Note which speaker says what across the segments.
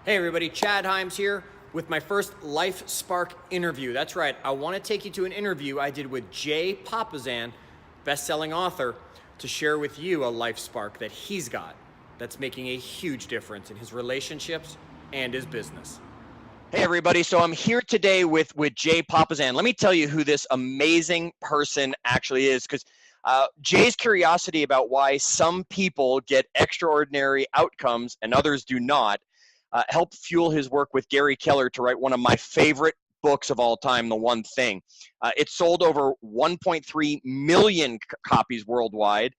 Speaker 1: Hey everybody, Chad Hyams here with my first Life Spark interview. That's right, I want to take you to an interview I did with Jay Papasan, best-selling author, to share with you a life spark that he's got that's making a huge difference in his relationships and his business. Hey everybody, so I'm here today with Jay Papasan. Let me tell you who this amazing person actually is, because Jay's curiosity about why some people get extraordinary outcomes and others do not helped fuel his work with Gary Keller to write one of my favorite books of all time, The One Thing. It sold over 1.3 million copies worldwide,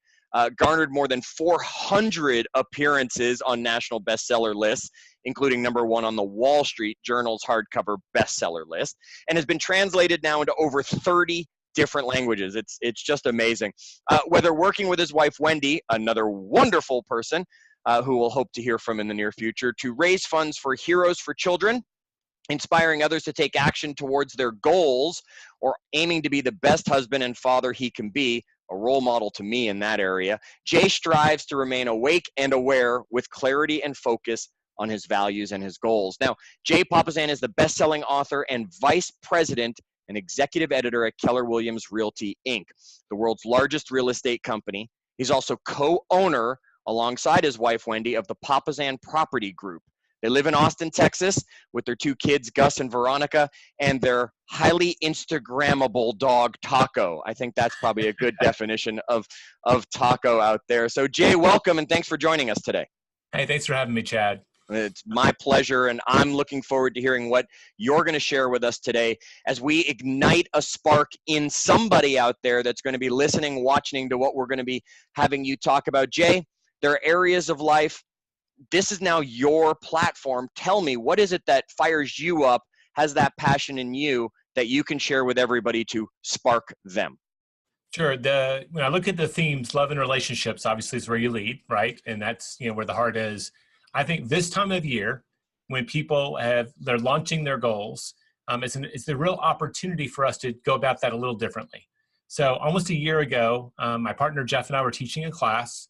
Speaker 1: garnered more than 400 appearances on national bestseller lists, including #1 on the Wall Street Journal's hardcover bestseller list, and has been translated now into over 30 different languages. It's just amazing. Whether working with his wife, Wendy, another wonderful person, who we'll hope to hear from in the near future, to raise funds for Heroes for Children, inspiring others to take action towards their goals, or aiming to be the best husband and father he can be, a role model to me in that area. Jay strives to remain awake and aware with clarity and focus on his values and his goals. Now, Jay Papasan is the best-selling author and vice president and executive editor at Keller Williams Realty, Inc., the world's largest real estate company. He's also co-owner, alongside his wife, Wendy, of the Papasan Property Group. They live in Austin, Texas, with their 2 kids, Gus and Veronica, and their highly Instagrammable dog, Taco. I think that's probably a good definition of Taco out there. So, Jay, welcome, and thanks for joining us today.
Speaker 2: Hey, thanks for having me, Chad.
Speaker 1: It's my pleasure, and I'm looking forward to hearing what you're going to share with us today as we ignite a spark in somebody out there that's going to be listening, watching to what we're going to be having you talk about. Jay, there are areas of life. This is now your platform. Tell me, what is it that fires you up, has that passion in you that you can share with everybody to spark them?
Speaker 2: Sure. When I look at the themes, love and relationships, obviously is where you lead, right? And that's where the heart is. I think this time of year, when people they're launching their goals, it's the real opportunity for us to go about that a little differently. So almost a year ago, my partner Jeff and I were teaching a class.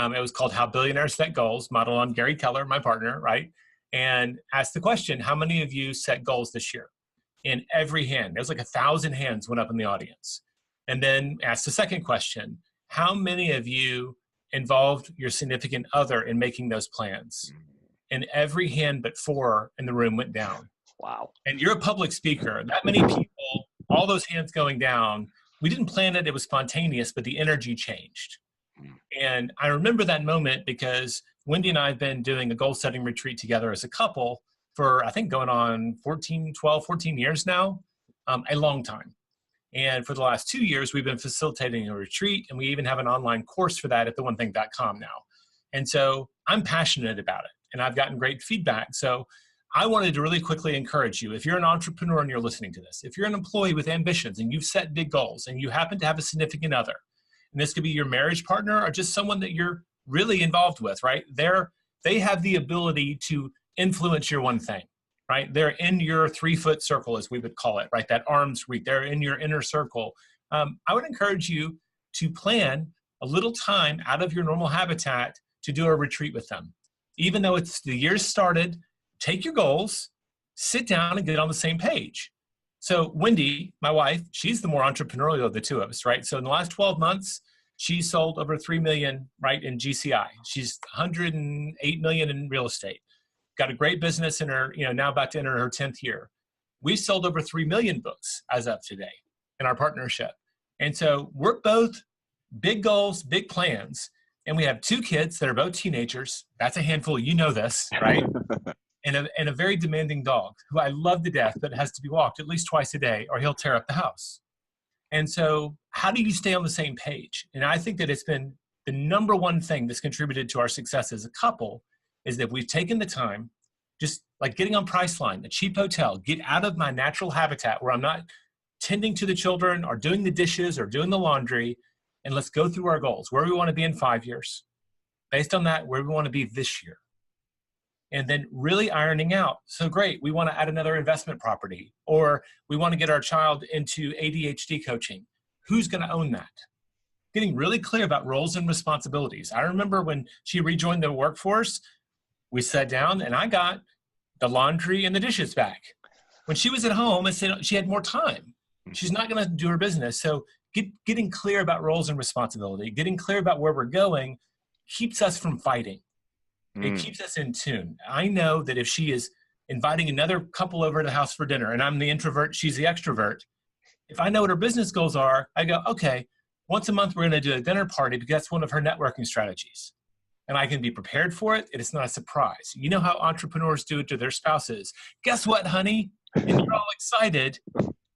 Speaker 2: It was called How Billionaires Set Goals, modeled on Gary Keller, my partner, right? And asked the question, how many of you set goals this year? In every hand, there was like 1,000 hands went up in the audience. And then asked the second question, how many of you involved your significant other in making those plans? And every hand but 4 in the room went down.
Speaker 1: Wow.
Speaker 2: And you're a public speaker. That many people, all those hands going down, we didn't plan it, it was spontaneous, but the energy changed. And I remember that moment because Wendy and I have been doing a goal-setting retreat together as a couple for, I think, going on 14 years now, a long time. And for the last 2 years, we've been facilitating a retreat, and we even have an online course for that at theonething.com now. And so I'm passionate about it, and I've gotten great feedback. So I wanted to really quickly encourage you, if you're an entrepreneur and you're listening to this, if you're an employee with ambitions and you've set big goals and you happen to have a significant other, and this could be your marriage partner or just someone that you're really involved with, right? They have the ability to influence your one thing, right? They're in your 3-foot circle, as we would call it, right? That arm's reach, they're in your inner circle. I would encourage you to plan a little time out of your normal habitat to do a retreat with them. Even though it's the year started, take your goals, sit down and get on the same page. So Wendy, my wife, she's the more entrepreneurial of the two of us, right? So in the last 12 months, she sold over 3 million, right, in GCI. She's 108 million in real estate. Got a great business in her, now about to enter her 10th year. We've sold over 3 million books as of today in our partnership. And so we're both big goals, big plans. And we have 2 kids that are both teenagers. That's a handful. You know this, right? And a very demanding dog who I love to death, but has to be walked at least twice a day or he'll tear up the house. And so how do you stay on the same page? And I think that it's been the #1 thing that's contributed to our success as a couple is that we've taken the time, just like getting on Priceline, a cheap hotel, get out of my natural habitat where I'm not tending to the children or doing the dishes or doing the laundry, and let's go through our goals, where we want to be in 5 years. Based on that, where we want to be this year. And then really ironing out. So great, we want to add another investment property, or we want to get our child into ADHD coaching. Who's going to own that? Getting really clear about roles and responsibilities. I remember when she rejoined the workforce, we sat down and I got the laundry and the dishes back. When she was at home, and said she had more time. She's not going to do her business. So getting clear about roles and responsibility, getting clear about where we're going keeps us from fighting. It keeps us in tune. I know that if she is inviting another couple over to the house for dinner and I'm the introvert, she's the extrovert, if I know what her business goals are, I go, okay, once a month we're going to do a dinner party because that's one of her networking strategies. And I can be prepared for it, and it's not a surprise. You know how entrepreneurs do it to their spouses. Guess what, honey? And you're all excited.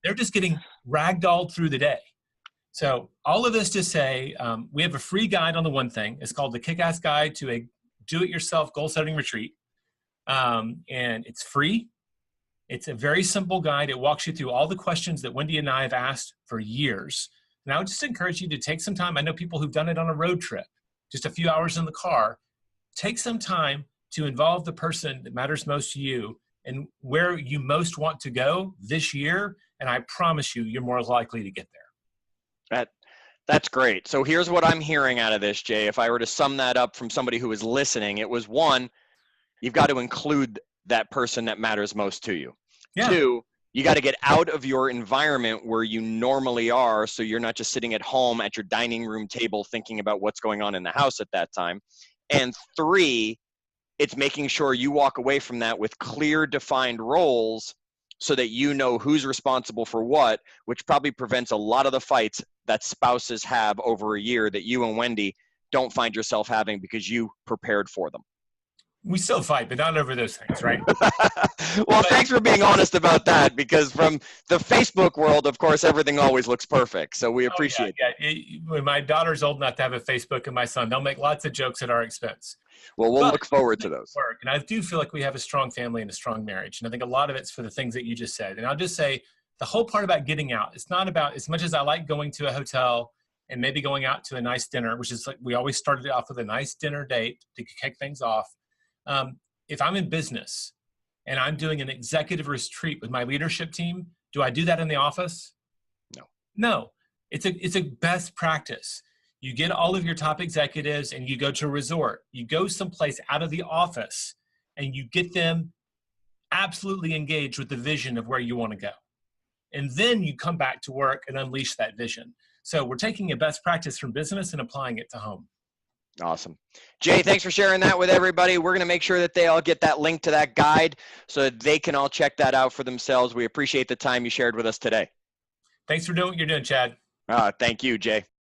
Speaker 2: They're just getting ragdolled through the day. So all of this to say, we have a free guide on the one thing. It's called the Kick-Ass Guide to a Do-It-Yourself Goal-Setting Retreat. And it's free. It's a very simple guide. It walks you through all the questions that Wendy and I have asked for years. And I would just encourage you to take some time. I know people who've done it on a road trip, just a few hours in the car. Take some time to involve the person that matters most to you and where you most want to go this year. And I promise you, you're more likely to get there.
Speaker 3: That's great. So here's what I'm hearing out of this, Jay. If I were to sum that up from somebody who was listening, it was one, you've got to include that person that matters most to you. Yeah. Two, you got to get out of your environment where you normally are, so you're not just sitting at home at your dining room table thinking about what's going on in the house at that time. And three, it's making sure you walk away from that with clear, defined roles so that you know who's responsible for what, which probably prevents a lot of the fights that spouses have over a year that you and Wendy don't find yourself having because you prepared for them.
Speaker 2: We still fight, but not over those things, right?
Speaker 3: Well, thanks for being honest about that, because from the Facebook world, of course, everything always looks perfect. So we appreciate it.
Speaker 2: When my daughter's old enough to have a Facebook and my son, they'll make lots of jokes at our expense.
Speaker 3: Well, we'll look forward to those.
Speaker 2: And I do feel like we have a strong family and a strong marriage. And I think a lot of it's for the things that you just said. And I'll just say the whole part about getting out, it's not about, as much as I like going to a hotel and maybe going out to a nice dinner, which is like we always started off with a nice dinner date to kick things off. If I'm in business and I'm doing an executive retreat with my leadership team, do I do that in the office? No. It's a best practice. You get all of your top executives and you go to a resort. You go someplace out of the office and you get them absolutely engaged with the vision of where you want to go. And then you come back to work and unleash that vision. So we're taking a best practice from business and applying it to home.
Speaker 3: Awesome. Jay, thanks for sharing that with everybody. We're going to make sure that they all get that link to that guide so that they can all check that out for themselves. We appreciate the time you shared with us today.
Speaker 2: Thanks for doing what you're doing, Chad.
Speaker 3: Thank you, Jay.